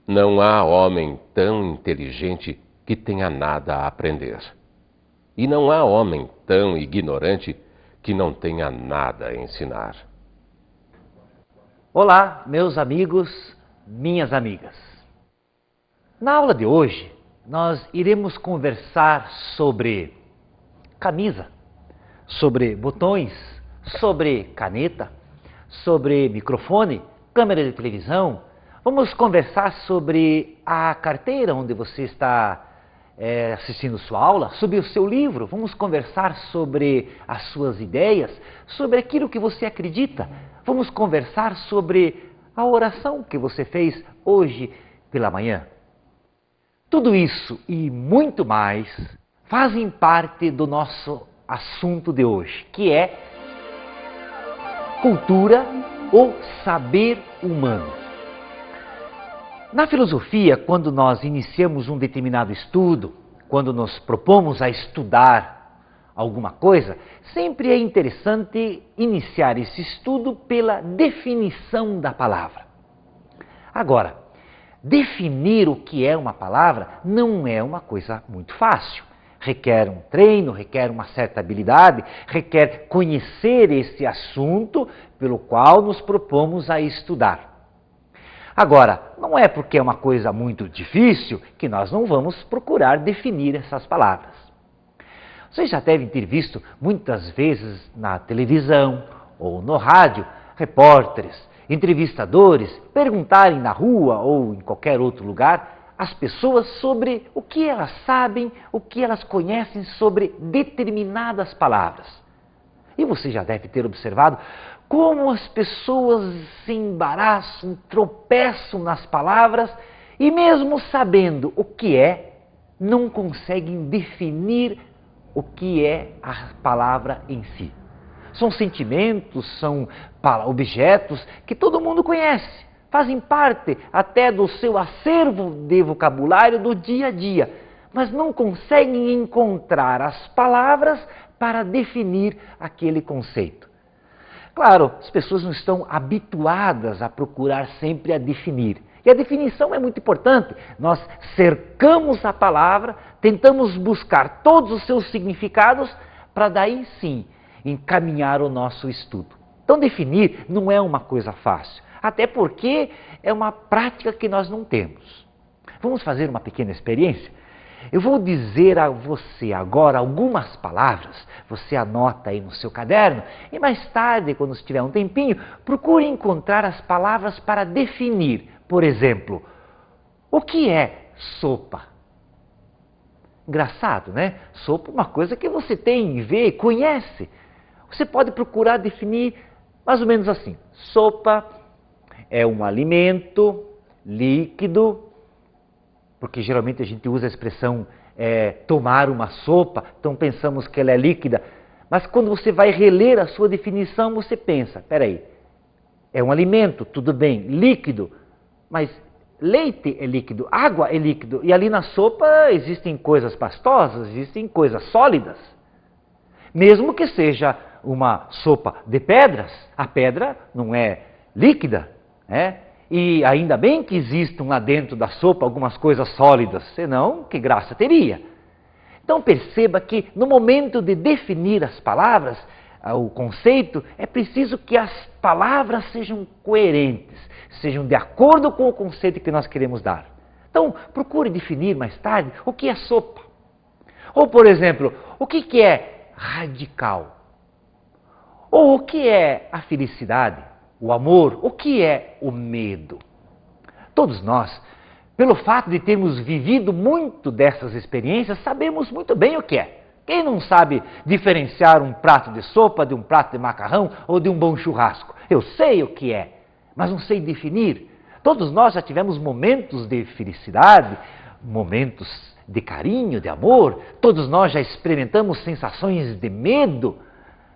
Não há homem tão inteligente que tenha nada a aprender. E não há homem tão ignorante que não tenha nada a ensinar. Olá, meus amigos, minhas amigas. Na aula de hoje, nós iremos conversar sobre camisa, sobre botões, sobre caneta, sobre microfone, câmera de televisão. Vamos conversar sobre a carteira onde você está assistindo sua aula, sobre o seu livro. Vamos conversar sobre as suas ideias, sobre aquilo que você acredita. Vamos conversar sobre a oração que você fez hoje pela manhã. Tudo isso e muito mais fazem parte do nosso assunto de hoje, que é cultura ou saber humano. Na filosofia, quando nós iniciamos um determinado estudo, quando nos propomos a estudar alguma coisa, sempre é interessante iniciar esse estudo pela definição da palavra. Agora, definir o que é uma palavra não é uma coisa muito fácil. Requer um treino, requer uma certa habilidade, requer conhecer esse assunto pelo qual nos propomos a estudar. Agora, não é porque é uma coisa muito difícil que nós não vamos procurar definir essas palavras. Vocês já devem ter visto muitas vezes na televisão ou no rádio, repórteres, entrevistadores perguntarem na rua ou em qualquer outro lugar às pessoas sobre o que elas sabem, o que elas conhecem sobre determinadas palavras. E você já deve ter observado como as pessoas se embaraçam, tropeçam nas palavras e mesmo sabendo o que é, não conseguem definir o que é a palavra em si. São sentimentos, são objetos que todo mundo conhece, fazem parte até do seu acervo de vocabulário do dia a dia, mas não conseguem encontrar as palavras para definir aquele conceito. Claro, as pessoas não estão habituadas a procurar sempre a definir. E a definição é muito importante. Nós cercamos a palavra, tentamos buscar todos os seus significados, para daí sim encaminhar o nosso estudo. Então definir não é uma coisa fácil, até porque é uma prática que nós não temos. Vamos fazer uma pequena experiência? Eu vou dizer a você agora algumas palavras, você anota aí no seu caderno e mais tarde, quando tiver um tempinho, procure encontrar as palavras para definir. Por exemplo, o que é sopa? Engraçado, né? Sopa é uma coisa que você tem, vê, conhece. Você pode procurar definir mais ou menos assim. Sopa é um alimento líquido, porque geralmente a gente usa a expressão tomar uma sopa, então pensamos que ela é líquida. Mas quando você vai reler a sua definição, você pensa, peraí, é um alimento, tudo bem, líquido, mas leite é líquido, água é líquido, e ali na sopa existem coisas pastosas, existem coisas sólidas. Mesmo que seja uma sopa de pedras, a pedra não é líquida, né? E ainda bem que existam lá dentro da sopa algumas coisas sólidas, senão que graça teria. Então perceba que no momento de definir as palavras, o conceito, é preciso que as palavras sejam coerentes, sejam de acordo com o conceito que nós queremos dar. Então procure definir mais tarde o que é sopa. Ou, por exemplo, o que é radical? Ou o que é a felicidade? O amor, o que é o medo? Todos nós, pelo fato de termos vivido muito dessas experiências, sabemos muito bem o que é. Quem não sabe diferenciar um prato de sopa de um prato de macarrão ou de um bom churrasco? Eu sei o que é, mas não sei definir. Todos nós já tivemos momentos de felicidade, momentos de carinho, de amor. Todos nós já experimentamos sensações de medo,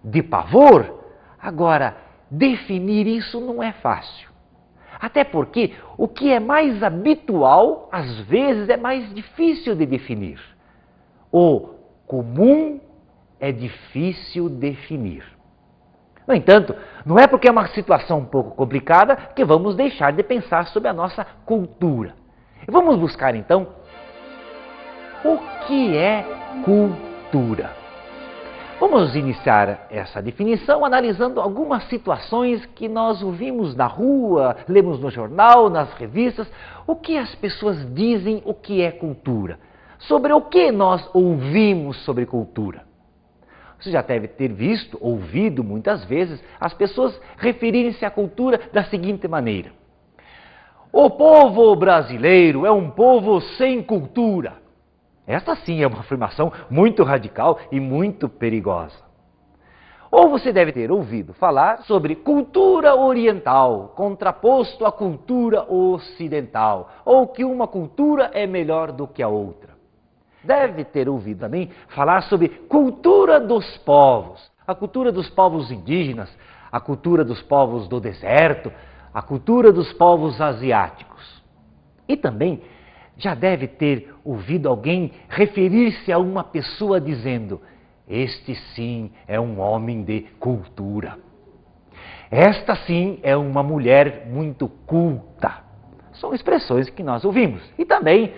de pavor. Agora, definir isso não é fácil. Até porque o que é mais habitual, às vezes, é mais difícil de definir. O comum é difícil definir. No entanto, não é porque é uma situação um pouco complicada que vamos deixar de pensar sobre a nossa cultura. Vamos buscar então o que é cultura. Vamos iniciar essa definição analisando algumas situações que nós ouvimos na rua, lemos no jornal, nas revistas, o que as pessoas dizem o que é cultura, sobre o que nós ouvimos sobre cultura. Você já deve ter visto, ouvido muitas vezes, as pessoas referirem-se à cultura da seguinte maneira: o povo brasileiro é um povo sem cultura. Esta sim é uma afirmação muito radical e muito perigosa. Ou você deve ter ouvido falar sobre cultura oriental, contraposto à cultura ocidental, ou que uma cultura é melhor do que a outra. Deve ter ouvido também falar sobre cultura dos povos, a cultura dos povos indígenas, a cultura dos povos do deserto, a cultura dos povos asiáticos. E também já deve ter ouvido alguém referir-se a uma pessoa dizendo: este sim é um homem de cultura. Esta sim é uma mulher muito culta. São expressões que nós ouvimos. E também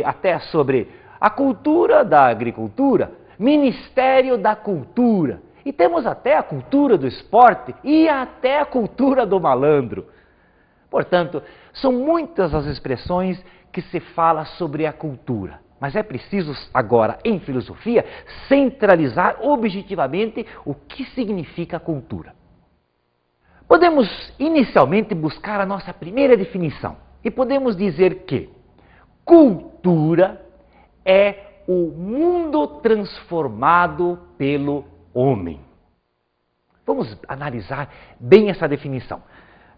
até sobre a cultura da agricultura, Ministério da Cultura. E temos até a cultura do esporte e até a cultura do malandro. Portanto, são muitas as expressões que se fala sobre a cultura. Mas é preciso agora, em filosofia, centralizar objetivamente o que significa cultura. Podemos inicialmente buscar a nossa primeira definição. E podemos dizer que cultura é o mundo transformado pelo homem. Vamos analisar bem essa definição.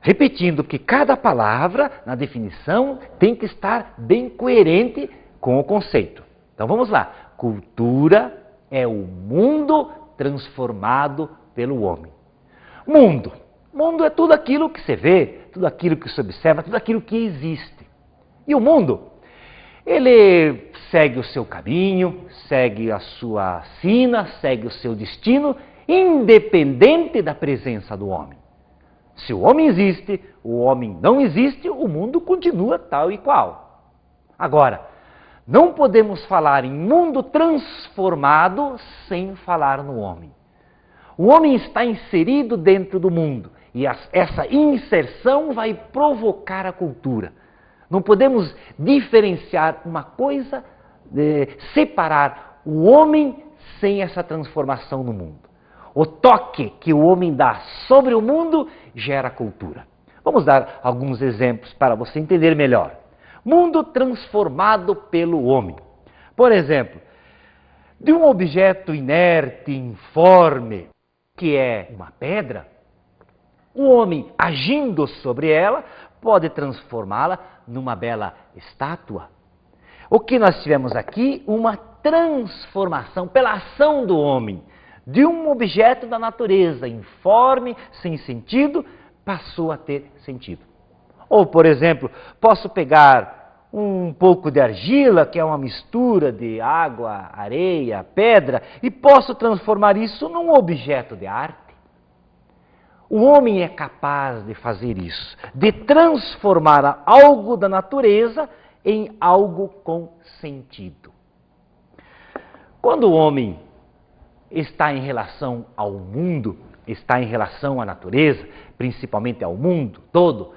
Repetindo que cada palavra na definição tem que estar bem coerente com o conceito. Então vamos lá. Cultura é o mundo transformado pelo homem. Mundo. Mundo é tudo aquilo que se vê, tudo aquilo que se observa, tudo aquilo que existe. E o mundo, ele segue o seu caminho, segue a sua sina, segue o seu destino, independente da presença do homem. Se o homem existe, o homem não existe, o mundo continua tal e qual. Agora, não podemos falar em mundo transformado sem falar no homem. O homem está inserido dentro do mundo e essa inserção vai provocar a cultura. Não podemos diferenciar uma coisa, separar o homem sem essa transformação no mundo. O toque que o homem dá sobre o mundo gera cultura. Vamos dar alguns exemplos para você entender melhor. Mundo transformado pelo homem. Por exemplo, de um objeto inerte, informe, que é uma pedra, o homem, agindo sobre ela, pode transformá-la numa bela estátua. O que nós tivemos aqui? Uma transformação pela ação do homem. De um objeto da natureza, informe, sem sentido, passou a ter sentido. Ou, por exemplo, posso pegar um pouco de argila, que é uma mistura de água, areia, pedra, e posso transformar isso num objeto de arte. O homem é capaz de fazer isso, de transformar algo da natureza em algo com sentido. Quando o homem está em relação ao mundo, está em relação à natureza, principalmente ao mundo todo,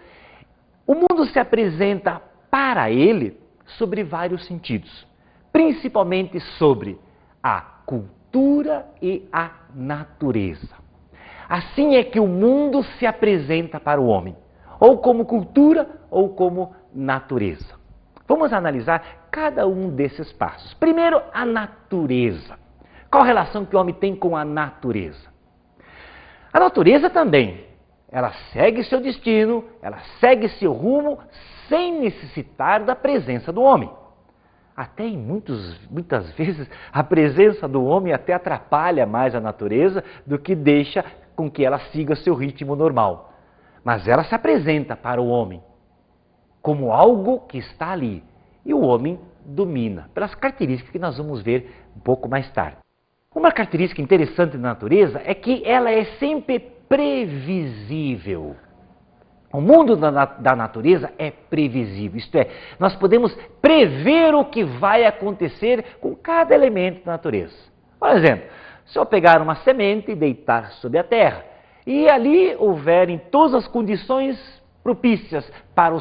o mundo se apresenta para ele sobre vários sentidos, principalmente sobre a cultura e a natureza. Assim é que o mundo se apresenta para o homem, ou como cultura ou como natureza. Vamos analisar cada um desses passos. Primeiro, a natureza. Qual a relação que o homem tem com a natureza? A natureza também, ela segue seu destino, ela segue seu rumo, sem necessitar da presença do homem. Até em muitas vezes, a presença do homem até atrapalha mais a natureza do que deixa com que ela siga seu ritmo normal. mas ela se apresenta para o homem como algo que está ali. E o homem domina, pelas características que nós vamos ver um pouco mais tarde. Uma característica interessante da natureza é que ela é sempre previsível. O mundo da natureza é previsível, isto é, nós podemos prever o que vai acontecer com cada elemento da natureza. Por exemplo, se eu pegar uma semente e deitar sobre a terra, e ali houverem todas as condições propícias para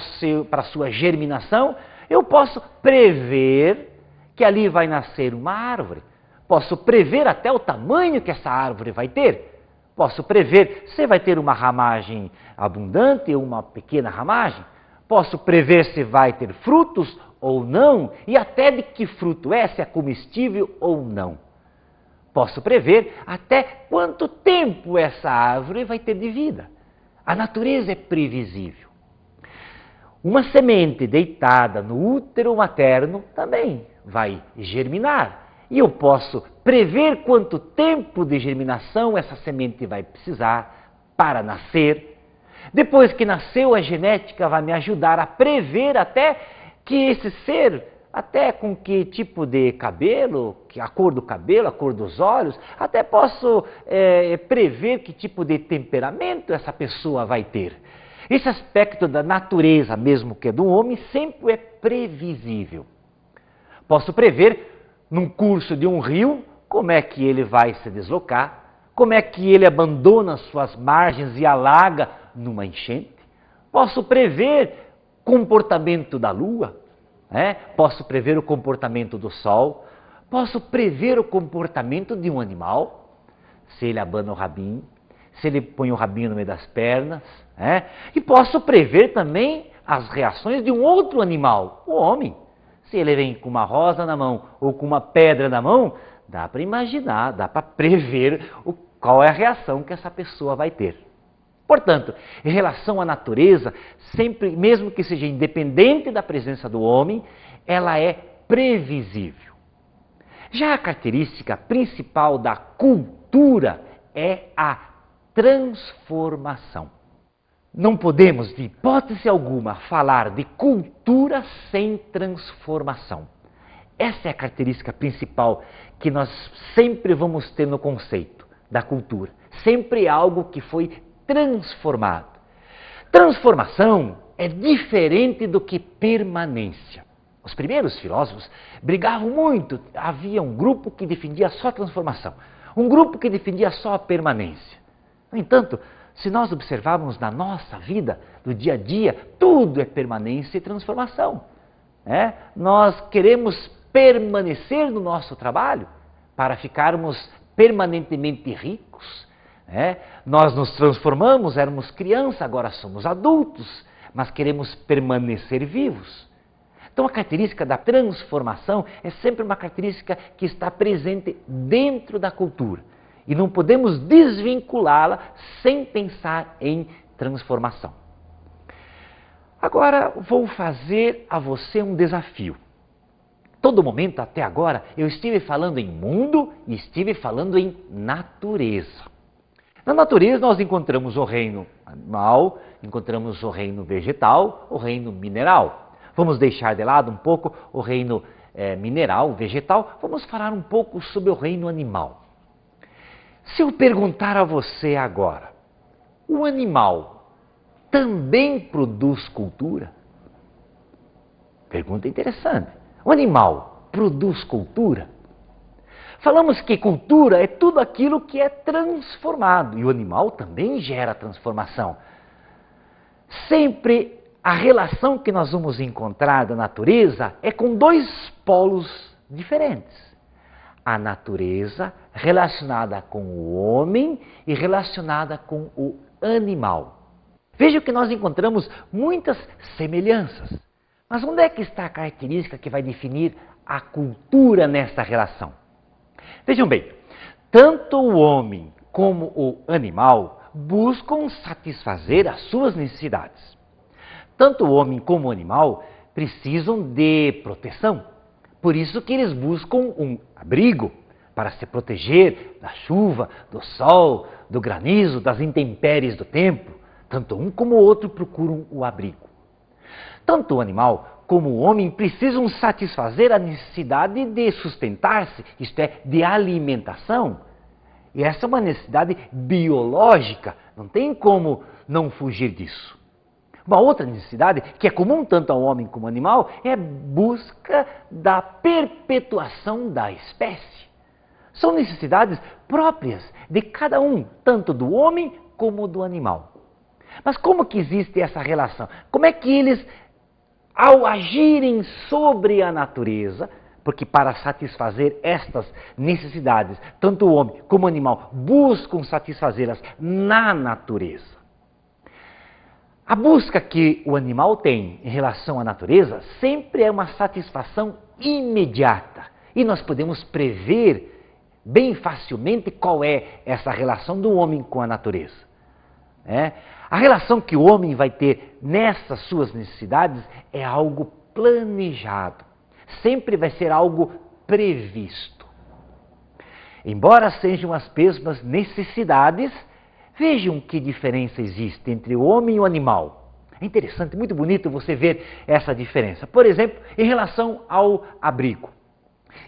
a sua germinação, eu posso prever que ali vai nascer uma árvore. Posso prever até o tamanho que essa árvore vai ter. Posso prever se vai ter uma ramagem abundante ou uma pequena ramagem. Posso prever se vai ter frutos ou não e até de que fruto é, se é comestível ou não. Posso prever até quanto tempo essa árvore vai ter de vida. A natureza é previsível. Uma semente deitada no útero materno também vai germinar. E eu posso prever quanto tempo de germinação essa semente vai precisar para nascer. Depois que nasceu, a genética vai me ajudar a prever até que esse ser, até com que tipo de cabelo, a cor do cabelo, a cor dos olhos, até posso prever que tipo de temperamento essa pessoa vai ter. Esse aspecto da natureza, mesmo que é do homem, sempre é previsível. Posso prever num curso de um rio, como é que ele vai se deslocar, como é que ele abandona suas margens e alaga numa enchente. Posso prever o comportamento da lua, posso prever o comportamento do sol, posso prever o comportamento de um animal, se ele abana o rabinho, se ele põe o rabinho no meio das pernas, e posso prever também as reações de um outro animal, o homem. Se ele vem com uma rosa na mão ou com uma pedra na mão, dá para imaginar, dá para prever qual é a reação que essa pessoa vai ter. Portanto, em relação à natureza, sempre, mesmo que seja independente da presença do homem, ela é previsível. Já a característica principal da cultura é a transformação. Não podemos, de hipótese alguma, falar de cultura sem transformação. Essa é a característica principal que nós sempre vamos ter no conceito da cultura. Sempre algo que foi transformado. Transformação é diferente do que permanência. Os primeiros filósofos brigavam muito. Havia um grupo que defendia só a transformação, um grupo que defendia só a permanência. No entanto, se nós observarmos na nossa vida, no dia a dia, tudo é permanência e transformação. Nós queremos permanecer no nosso trabalho para ficarmos permanentemente ricos. Nós nos transformamos, éramos crianças, agora somos adultos, mas queremos permanecer vivos. Então a característica da transformação é sempre uma característica que está presente dentro da cultura. E não podemos desvinculá-la sem pensar em transformação. Agora vou fazer a você um desafio. Todo momento até agora eu estive falando em mundo e estive falando em natureza. Na natureza nós encontramos o reino animal, encontramos o reino vegetal, o reino mineral. Vamos deixar de lado um pouco o reino mineral, vegetal, vamos falar um pouco sobre o reino animal. Se eu perguntar a você agora, o animal também produz cultura? Pergunta interessante. O animal produz cultura? Falamos que cultura é tudo aquilo que é transformado e o animal também gera transformação. Sempre a relação que nós vamos encontrar da natureza é com dois polos diferentes. A natureza relacionada com o homem e relacionada com o animal. Veja que nós encontramos muitas semelhanças. Mas onde é que está a característica que vai definir a cultura nessa relação? Vejam bem, tanto o homem como o animal buscam satisfazer as suas necessidades. Tanto o homem como o animal precisam de proteção. Por isso que eles buscam um abrigo para se proteger da chuva, do sol, do granizo, das intempéries do tempo. Tanto um como o outro procuram o abrigo. Tanto o animal como o homem precisam satisfazer a necessidade de sustentar-se, isto é, de alimentação. E essa é uma necessidade biológica, não tem como não fugir disso. Uma outra necessidade, que é comum tanto ao homem como ao animal, é a busca da perpetuação da espécie. São necessidades próprias de cada um, tanto do homem como do animal. Mas como que existe essa relação? Como é que eles, ao agirem sobre a natureza, porque para satisfazer estas necessidades, tanto o homem como o animal buscam satisfazê-las na natureza. A busca que o animal tem em relação à natureza sempre é uma satisfação imediata. E nós podemos prever bem facilmente qual é essa relação do homem com a natureza. A relação que o homem vai ter nessas suas necessidades é algo planejado. Sempre vai ser algo previsto. Embora sejam as mesmas necessidades, vejam que diferença existe entre o homem e o animal. É interessante, muito bonito você ver essa diferença. Por exemplo, em relação ao abrigo.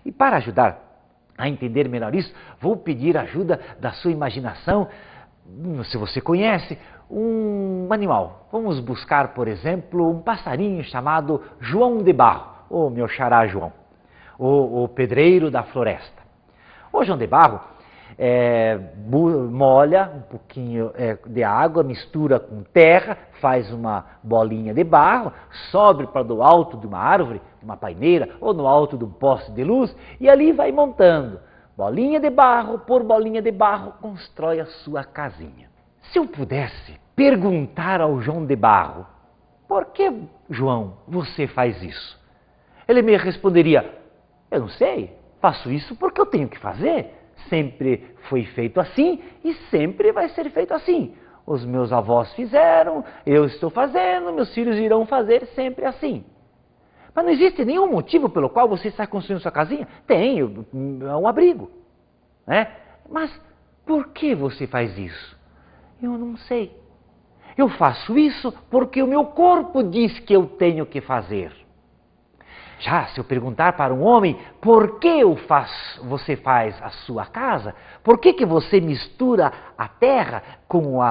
E para ajudar a entender melhor isso, vou pedir ajuda da sua imaginação. Se você conhece um animal, vamos buscar, por exemplo, um passarinho chamado João de Barro, ou meu xará João, o pedreiro da floresta. O João de Barro molha um pouquinho de água, mistura com terra, faz uma bolinha de barro, sobe para do alto de uma árvore, uma paineira, ou no alto de um poste de luz, e ali vai montando. Bolinha de barro por bolinha de barro, constrói a sua casinha. Se eu pudesse perguntar ao João de Barro, por que, João, você faz isso? Ele me responderia, eu não sei, faço isso porque eu tenho que fazer. Sempre foi feito assim e sempre vai ser feito assim. Os meus avós fizeram, eu estou fazendo, meus filhos irão fazer sempre assim. Mas não existe nenhum motivo pelo qual você está construindo sua casinha? Tem, é um abrigo. Mas por que você faz isso? Eu não sei. Eu faço isso porque o meu corpo diz que eu tenho que fazer. Já se eu perguntar para um homem, por que você faz a sua casa? Por que você mistura a terra com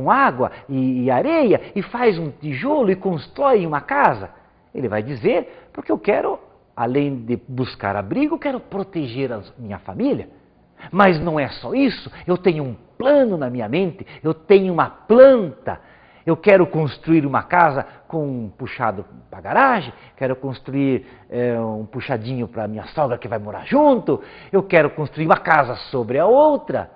água e areia e faz um tijolo e constrói uma casa? Ele vai dizer, porque eu quero, além de buscar abrigo, quero proteger a minha família. Mas não é só isso, eu tenho um plano na minha mente, eu tenho uma planta. Eu quero construir uma casa com um puxado para a garagem, quero construir um puxadinho para a minha sogra que vai morar junto, eu quero construir uma casa sobre a outra.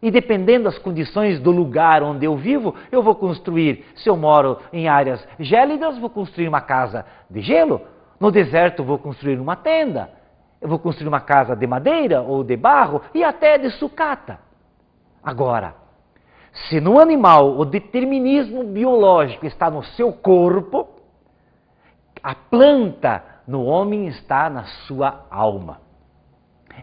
E dependendo das condições do lugar onde eu vivo, eu vou construir, se eu moro em áreas gélidas, vou construir uma casa de gelo, no deserto vou construir uma tenda, eu vou construir uma casa de madeira ou de barro e até de sucata. Agora, se no animal o determinismo biológico está no seu corpo, a planta no homem está na sua alma.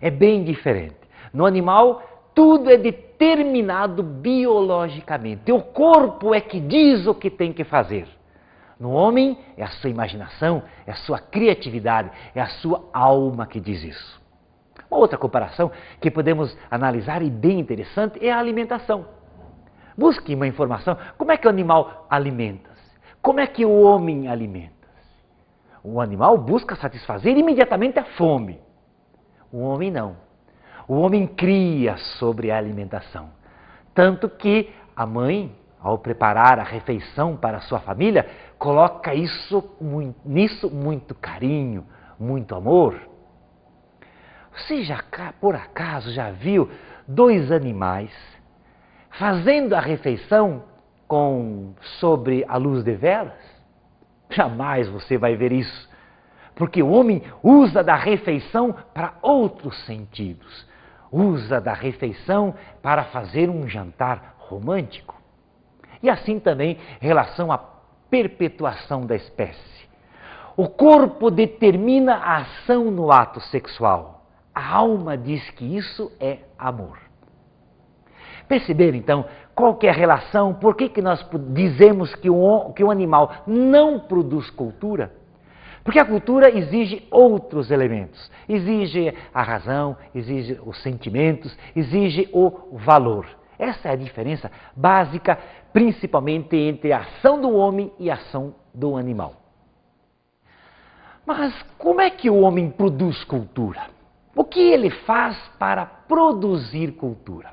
É bem diferente. No animal, tudo é determinado biologicamente. O corpo é que diz o que tem que fazer. No homem, é a sua imaginação, é a sua criatividade, é a sua alma que diz isso. Uma outra comparação que podemos analisar e bem interessante é a alimentação. Busque uma informação. Como é que o animal alimenta-se? Como é que o homem alimenta-se? O animal busca satisfazer imediatamente a fome. O homem não. O homem cria sobre a alimentação. Tanto que a mãe, ao preparar a refeição para a sua família, coloca nisso muito carinho, muito amor. Você já, por acaso, já viu dois animais fazendo a refeição sobre a luz de velas? Jamais você vai ver isso, porque o homem usa da refeição para outros sentidos. Usa da refeição para fazer um jantar romântico. E assim também em relação à perpetuação da espécie. O corpo determina a ação no ato sexual. A alma diz que isso é amor. Perceberam, então, qual que é a relação? Por que nós dizemos que o animal não produz cultura? Porque a cultura exige outros elementos. Exige a razão, exige os sentimentos, exige o valor. Essa é a diferença básica, principalmente entre a ação do homem e a ação do animal. Mas como é que o homem produz cultura? O que ele faz para produzir cultura?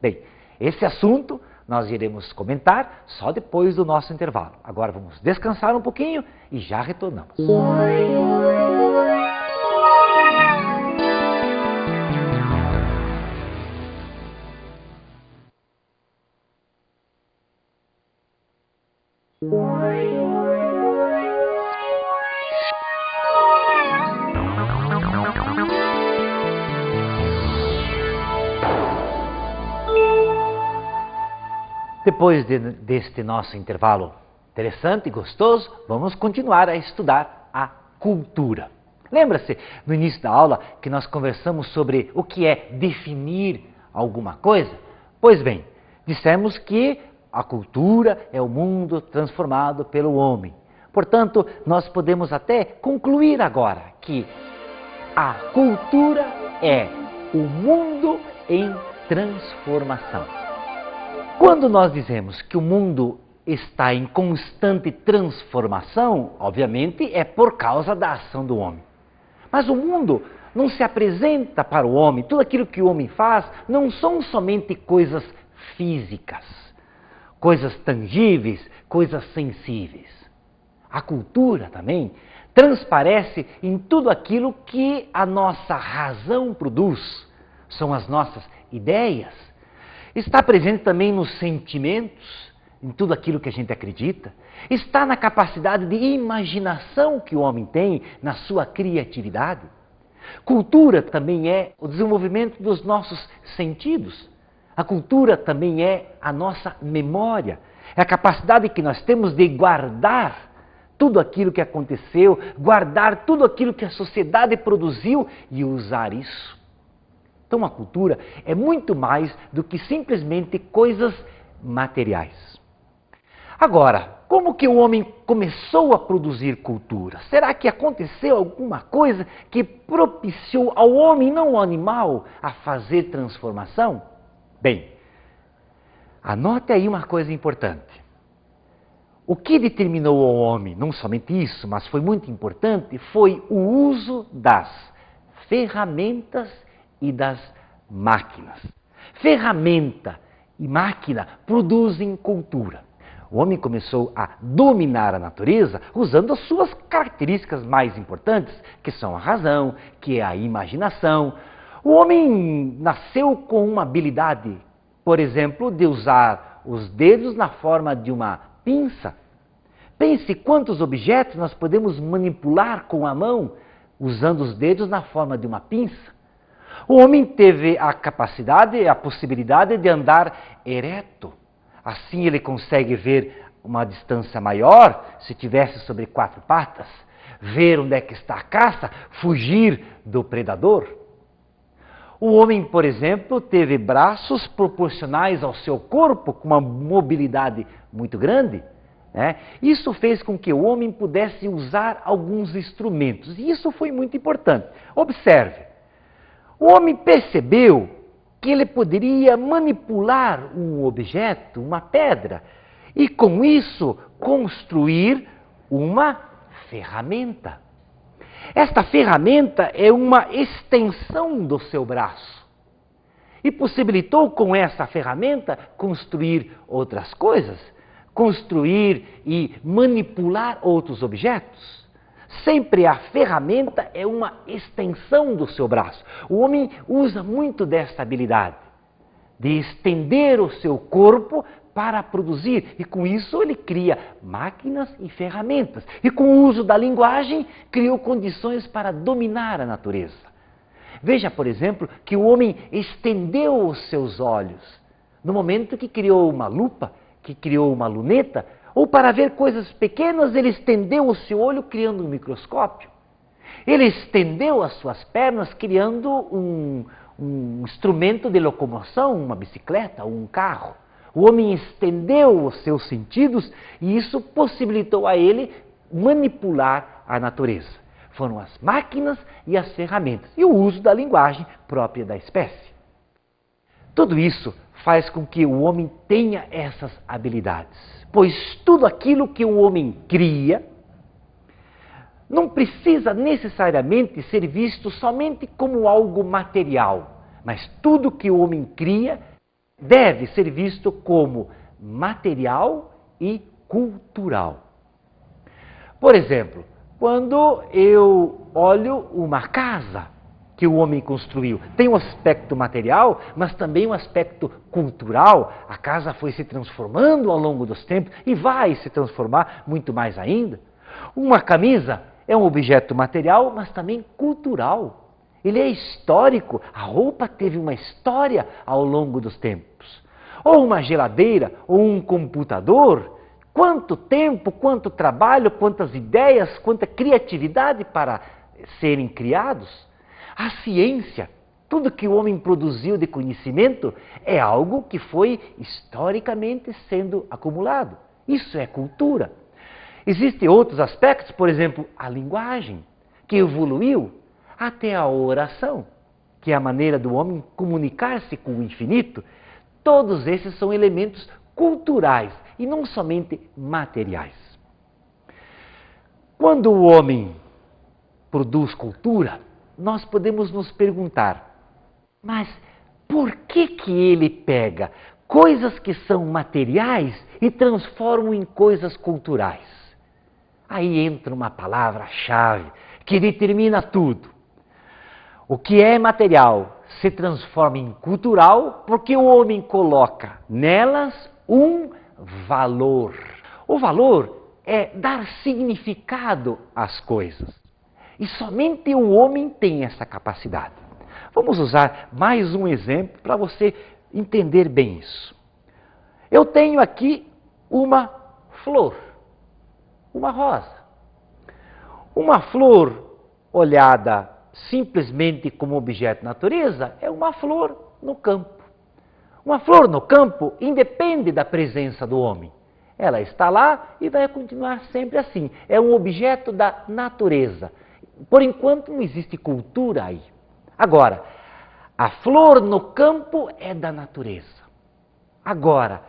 Bem, esse assunto nós iremos comentar só depois do nosso intervalo. Agora vamos descansar um pouquinho e já retornamos. Depois deste nosso intervalo interessante e gostoso, vamos continuar a estudar a cultura. Lembra-se, no início da aula, que nós conversamos sobre o que é definir alguma coisa? Pois bem, dissemos que a cultura é o mundo transformado pelo homem. Portanto, nós podemos até concluir agora que a cultura é o mundo em transformação. Quando nós dizemos que o mundo está em constante transformação, obviamente é por causa da ação do homem. Mas o mundo não se apresenta para o homem, tudo aquilo que o homem faz não são somente coisas físicas, coisas tangíveis, coisas sensíveis. A cultura também transparece em tudo aquilo que a nossa razão produz, são as nossas ideias. Está presente também nos sentimentos, em tudo aquilo que a gente acredita. Está na capacidade de imaginação que o homem tem, na sua criatividade. Cultura também é o desenvolvimento dos nossos sentidos. A cultura também é a nossa memória. É a capacidade que nós temos de guardar tudo aquilo que aconteceu, guardar tudo aquilo que a sociedade produziu e usar isso. Então a cultura é muito mais do que simplesmente coisas materiais. Agora, como que o homem começou a produzir cultura? Será que aconteceu alguma coisa que propiciou ao homem, não ao animal, a fazer transformação? Bem, anote aí uma coisa importante. O que determinou ao homem, não somente isso, mas foi muito importante, foi o uso das ferramentas e das máquinas. Ferramenta e máquina produzem cultura. O homem começou a dominar a natureza usando as suas características mais importantes, que são a razão, que é a imaginação. O homem nasceu com uma habilidade, por exemplo, de usar os dedos na forma de uma pinça. Pense quantos objetos nós podemos manipular com a mão usando os dedos na forma de uma pinça. O homem teve a capacidade, a possibilidade de andar ereto. Assim ele consegue ver uma distância maior, se tivesse sobre 4 patas, ver onde é que está a caça, fugir do predador. O homem, por exemplo, teve braços proporcionais ao seu corpo, com uma mobilidade muito grande. Isso fez com que o homem pudesse usar alguns instrumentos, e isso foi muito importante. Observe. O homem percebeu que ele poderia manipular um objeto, uma pedra, e com isso construir uma ferramenta. Esta ferramenta é uma extensão do seu braço e possibilitou com essa ferramenta construir outras coisas, construir e manipular outros objetos. Sempre a ferramenta é uma extensão do seu braço. O homem usa muito dessa habilidade de estender o seu corpo para produzir, e com isso ele cria máquinas e ferramentas. E com o uso da linguagem, criou condições para dominar a natureza. Veja, por exemplo, que o homem estendeu os seus olhos no momento que criou uma lupa, que criou uma luneta, ou para ver coisas pequenas, ele estendeu o seu olho criando um microscópio. Ele estendeu as suas pernas criando um instrumento de locomoção, uma bicicleta ou um carro. O homem estendeu os seus sentidos e isso possibilitou a ele manipular a natureza. Foram as máquinas e as ferramentas e o uso da linguagem própria da espécie. Tudo isso faz com que o homem tenha essas habilidades, pois tudo aquilo que o homem cria não precisa necessariamente ser visto somente como algo material, mas tudo que o homem cria deve ser visto como material e cultural. Por exemplo, quando eu olho uma casa que o homem construiu, tem um aspecto material, mas também um aspecto cultural. A casa foi se transformando ao longo dos tempos e vai se transformar muito mais ainda. Uma camisa é um objeto material, mas também cultural. Ele é histórico, a roupa teve uma história ao longo dos tempos. Ou uma geladeira, ou um computador, quanto tempo, quanto trabalho, quantas ideias, quanta criatividade para serem criados. A ciência, tudo que o homem produziu de conhecimento, é algo que foi historicamente sendo acumulado. Isso é cultura. Existem outros aspectos, por exemplo, a linguagem, que evoluiu até a oração, que é a maneira do homem comunicar-se com o infinito. Todos esses são elementos culturais e não somente materiais. Quando o homem produz cultura, nós podemos nos perguntar, mas por que ele pega coisas que são materiais e transforma em coisas culturais? Aí entra uma palavra-chave que determina tudo. O que é material se transforma em cultural porque o homem coloca nelas um valor. O valor é dar significado às coisas. E somente o homem tem essa capacidade. Vamos usar mais um exemplo para você entender bem isso. Eu tenho aqui uma flor, uma rosa. Uma flor olhada simplesmente como objeto de natureza é uma flor no campo. Uma flor no campo independe da presença do homem. Ela está lá e vai continuar sempre assim. É um objeto da natureza. Por enquanto não existe cultura aí. Agora, a flor no campo é da natureza. Agora,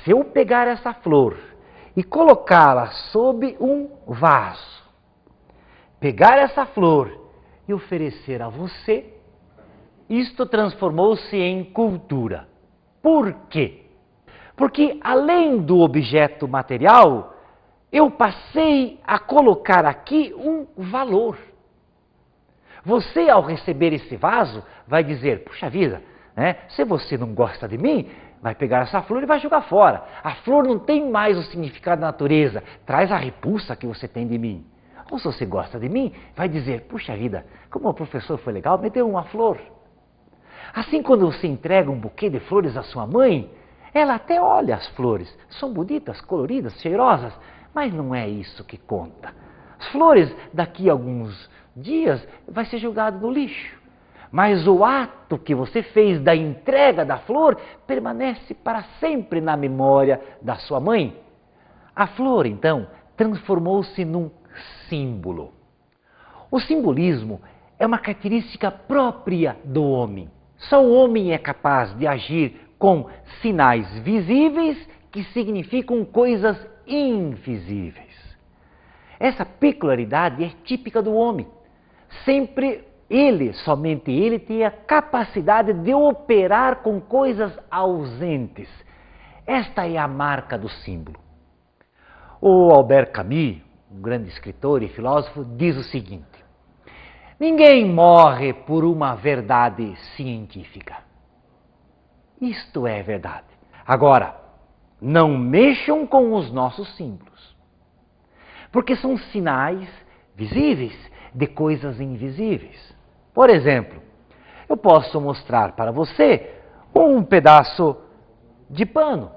se eu pegar essa flor e colocá-la sob um vaso, pegar essa flor e oferecer a você, isto transformou-se em cultura. Por quê? Porque além do objeto material, eu passei a colocar aqui um valor. Você, ao receber esse vaso, vai dizer, puxa vida, né? Se você não gosta de mim, vai pegar essa flor e vai jogar fora. A flor não tem mais o significado da natureza, traz a repulsa que você tem de mim. Ou se você gosta de mim, vai dizer, puxa vida, como o professor foi legal, me deu uma flor. Assim, quando você entrega um buquê de flores à sua mãe, ela até olha as flores, são bonitas, coloridas, cheirosas, mas não é isso que conta. As flores, daqui a alguns dias, vai ser jogado no lixo. Mas o ato que você fez da entrega da flor permanece para sempre na memória da sua mãe. A flor, então, transformou-se num símbolo. O simbolismo é uma característica própria do homem. Só o homem é capaz de agir com sinais visíveis que significam coisas invisíveis. Essa peculiaridade é típica do homem. Sempre ele, somente ele, tem a capacidade de operar com coisas ausentes. Esta é a marca do símbolo. O Albert Camus, um grande escritor e filósofo, diz o seguinte: ninguém morre por uma verdade científica. Isto é verdade. Agora, não mexam com os nossos símbolos, porque são sinais visíveis de coisas invisíveis. Por exemplo, eu posso mostrar para você um pedaço de pano.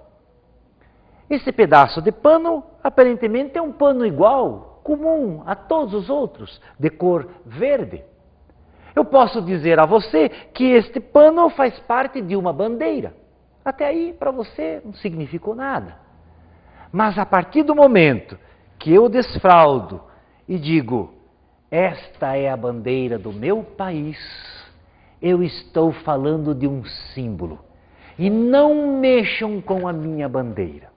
Esse pedaço de pano, aparentemente, é um pano igual, comum a todos os outros, de cor verde. Eu posso dizer a você que este pano faz parte de uma bandeira. Até aí, para você, não significou nada. Mas a partir do momento que eu desfraldo e digo, esta é a bandeira do meu país, eu estou falando de um símbolo. E não mexam com a minha bandeira.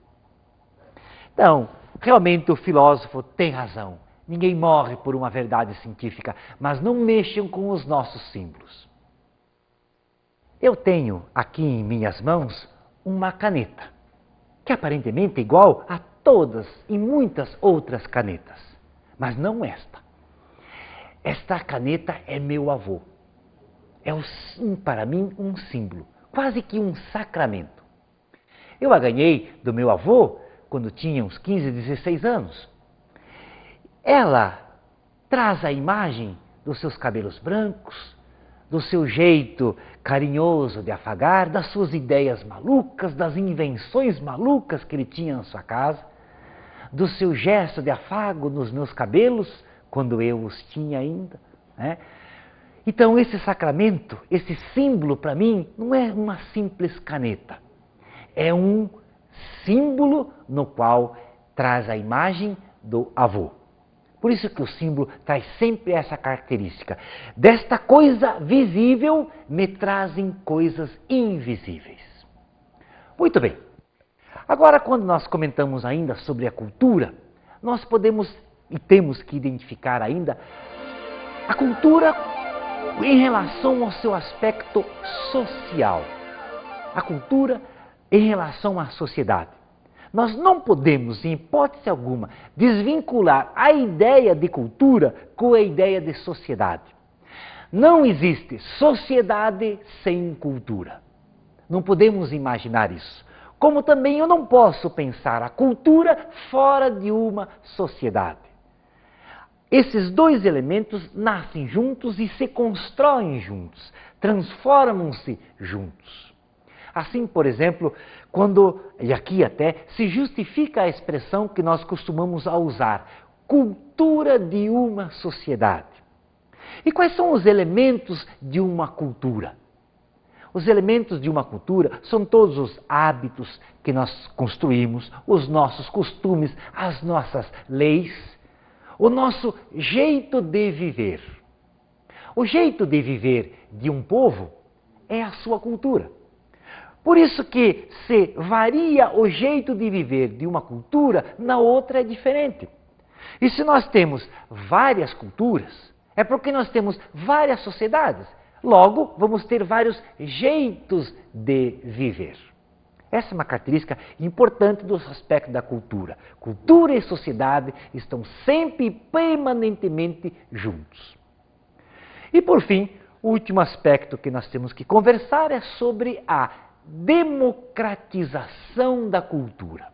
Então, realmente o filósofo tem razão. Ninguém morre por uma verdade científica, mas não mexam com os nossos símbolos. Eu tenho aqui em minhas mãos uma caneta, que aparentemente é igual a todas e muitas outras canetas, mas não esta. Esta caneta é meu avô. É para mim um símbolo, quase que um sacramento. Eu a ganhei do meu avô quando tinha uns 15, 16 anos. Ela traz a imagem dos seus cabelos brancos, do seu jeito carinhoso de afagar, das suas ideias malucas, das invenções malucas que ele tinha na sua casa, do seu gesto de afago nos meus cabelos, quando eu os tinha ainda, né? Então esse sacramento, esse símbolo para mim, não é uma simples caneta. É um símbolo no qual traz a imagem do avô. Por isso que o símbolo traz sempre essa característica. Desta coisa visível me trazem coisas invisíveis. Muito bem. Agora, quando nós comentamos ainda sobre a cultura, nós podemos e temos que identificar ainda a cultura em relação ao seu aspecto social. A cultura em relação à sociedade. Nós não podemos, em hipótese alguma, desvincular a ideia de cultura com a ideia de sociedade. Não existe sociedade sem cultura. Não podemos imaginar isso. Como também eu não posso pensar a cultura fora de uma sociedade. Esses dois elementos nascem juntos e se constroem juntos, transformam-se juntos. Assim, por exemplo, quando, e aqui até, se justifica a expressão que nós costumamos usar, cultura de uma sociedade. E quais são os elementos de uma cultura? Os elementos de uma cultura são todos os hábitos que nós construímos, os nossos costumes, as nossas leis, o nosso jeito de viver. O jeito de viver de um povo é a sua cultura. Por isso que se varia o jeito de viver de uma cultura, na outra é diferente. E se nós temos várias culturas, é porque nós temos várias sociedades. Logo, vamos ter vários jeitos de viver. Essa é uma característica importante do aspecto da cultura. Cultura e sociedade estão sempre e permanentemente juntos. E por fim, o último aspecto que nós temos que conversar é sobre a democratização da cultura.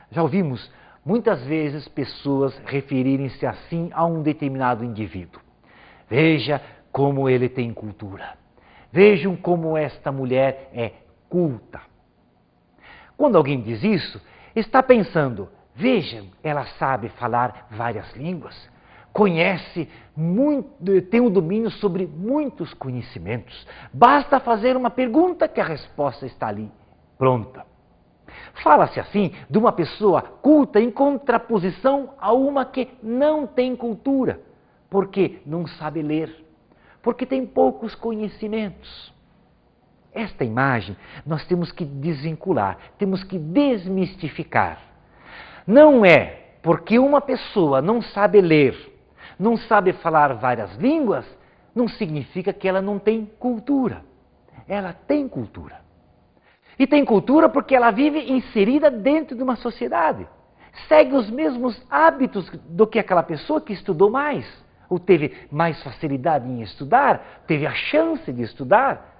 Já ouvimos muitas vezes pessoas referirem-se assim a um determinado indivíduo. Veja como ele tem cultura. Vejam como esta mulher é culta. Quando alguém diz isso, está pensando, vejam, ela sabe falar várias línguas, conhece muito, tem um domínio sobre muitos conhecimentos. Basta fazer uma pergunta que a resposta está ali, pronta. Fala-se assim de uma pessoa culta em contraposição a uma que não tem cultura, porque não sabe ler, porque tem poucos conhecimentos. Esta imagem nós temos que desvincular, temos que desmistificar. Não é porque uma pessoa não sabe ler, não sabe falar várias línguas, não significa que ela não tem cultura. Ela tem cultura. E tem cultura porque ela vive inserida dentro de uma sociedade. Segue os mesmos hábitos do que aquela pessoa que estudou mais, ou teve mais facilidade em estudar, teve a chance de estudar.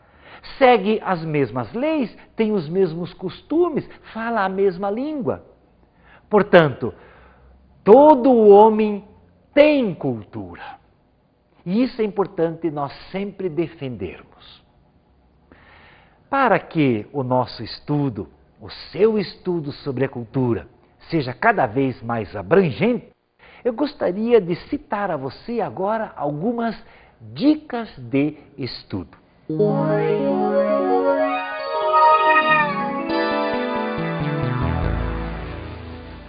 Segue as mesmas leis, tem os mesmos costumes, fala a mesma língua. Portanto, todo homem tem cultura. E isso é importante nós sempre defendermos. Para que o nosso estudo, o seu estudo sobre a cultura, seja cada vez mais abrangente, eu gostaria de citar a você agora algumas dicas de estudo.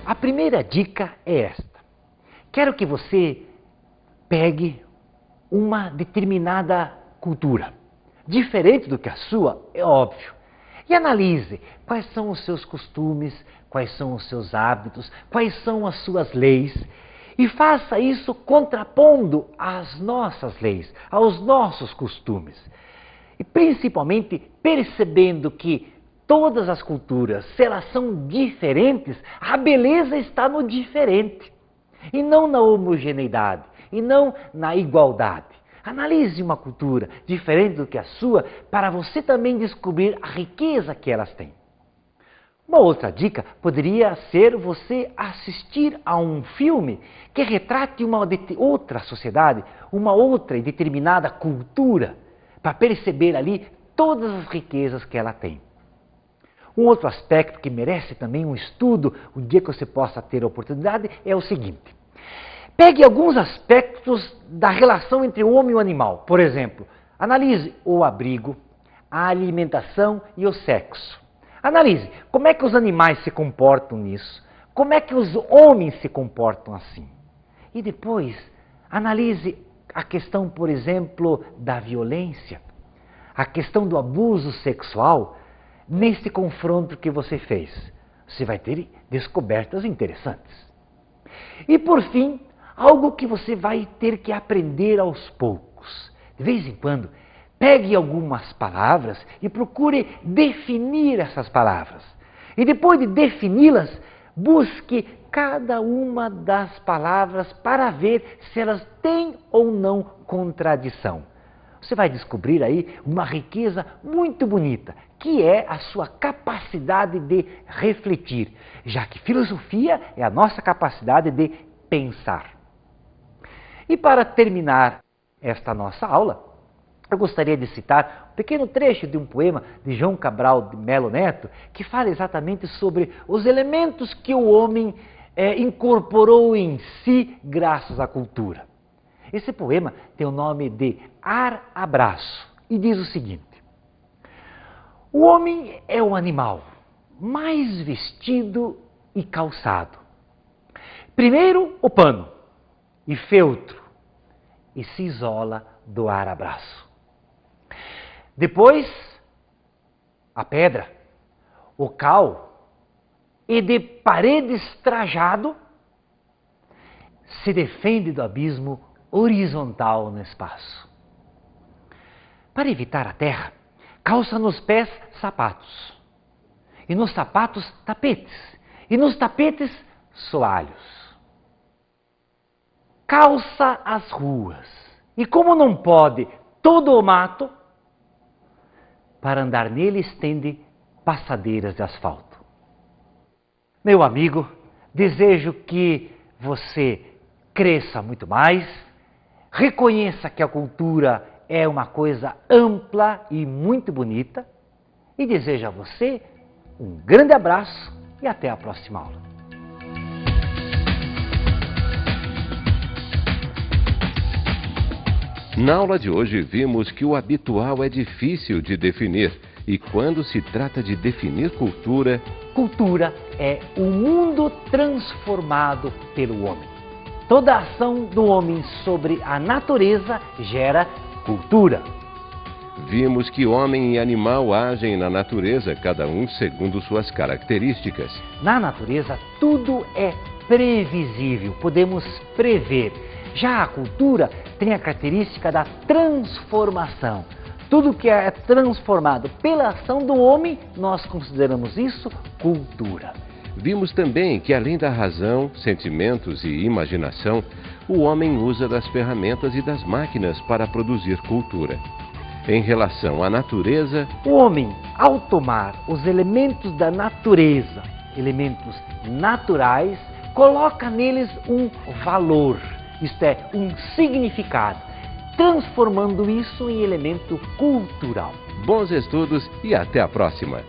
A primeira dica é esta. Quero que você pegue uma determinada cultura, diferente do que a sua, é óbvio, e analise quais são os seus costumes, quais são os seus hábitos, quais são as suas leis, e faça isso contrapondo às nossas leis, aos nossos costumes. E principalmente percebendo que todas as culturas, se elas são diferentes, a beleza está no diferente, e não na homogeneidade, e não na igualdade. Analise uma cultura diferente do que a sua, para você também descobrir a riqueza que elas têm. Uma outra dica poderia ser você assistir a um filme que retrate uma outra sociedade, uma outra e determinada cultura, para perceber ali todas as riquezas que ela tem. Um outro aspecto que merece também um estudo, o dia que você possa ter a oportunidade, é o seguinte. Pegue alguns aspectos da relação entre o homem e o animal. Por exemplo, analise o abrigo, a alimentação e o sexo. Analise como é que os animais se comportam nisso, como é que os homens se comportam assim. E depois, analise a questão, por exemplo, da violência, a questão do abuso sexual, nesse confronto que você fez. Você vai ter descobertas interessantes. E por fim, algo que você vai ter que aprender aos poucos. De vez em quando, pegue algumas palavras e procure definir essas palavras. E depois de defini-las, busque cada uma das palavras para ver se elas têm ou não contradição. Você vai descobrir aí uma riqueza muito bonita, que é a sua capacidade de refletir, já que filosofia é a nossa capacidade de pensar. E para terminar esta nossa aula, eu gostaria de citar um pequeno trecho de um poema de João Cabral de Melo Neto, que fala exatamente sobre os elementos que o homem incorporou em si graças à cultura. Esse poema tem o nome de Ar Abraço e diz o seguinte: o homem é o animal mais vestido e calçado. Primeiro o pano e feltro, e se isola do ar abraço. Depois a pedra, o cal, e de paredes trajado, se defende do abismo horizontal no espaço. Para evitar a terra, calça nos pés sapatos, e nos sapatos tapetes, e nos tapetes soalhos. Calça as ruas, e como não pode todo o mato, para andar nele estende passadeiras de asfalto. Meu amigo, desejo que você cresça muito mais, reconheça que a cultura é uma coisa ampla e muito bonita, e desejo a você um grande abraço e até a próxima aula. Na aula de hoje vimos que o habitual é difícil de definir e quando se trata de definir cultura, cultura é o mundo transformado pelo homem. Toda ação do homem sobre a natureza gera cultura. Vimos que homem e animal agem na natureza, cada um segundo suas características. Na natureza, tudo é previsível, podemos prever. Já a cultura tem a característica da transformação. Tudo que é transformado pela ação do homem, nós consideramos isso cultura. Vimos também que, além da razão, sentimentos e imaginação, o homem usa das ferramentas e das máquinas para produzir cultura. Em relação à natureza, o homem, ao tomar os elementos da natureza, elementos naturais, coloca neles um valor, isto é, um significado, transformando isso em elemento cultural. Bons estudos e até a próxima!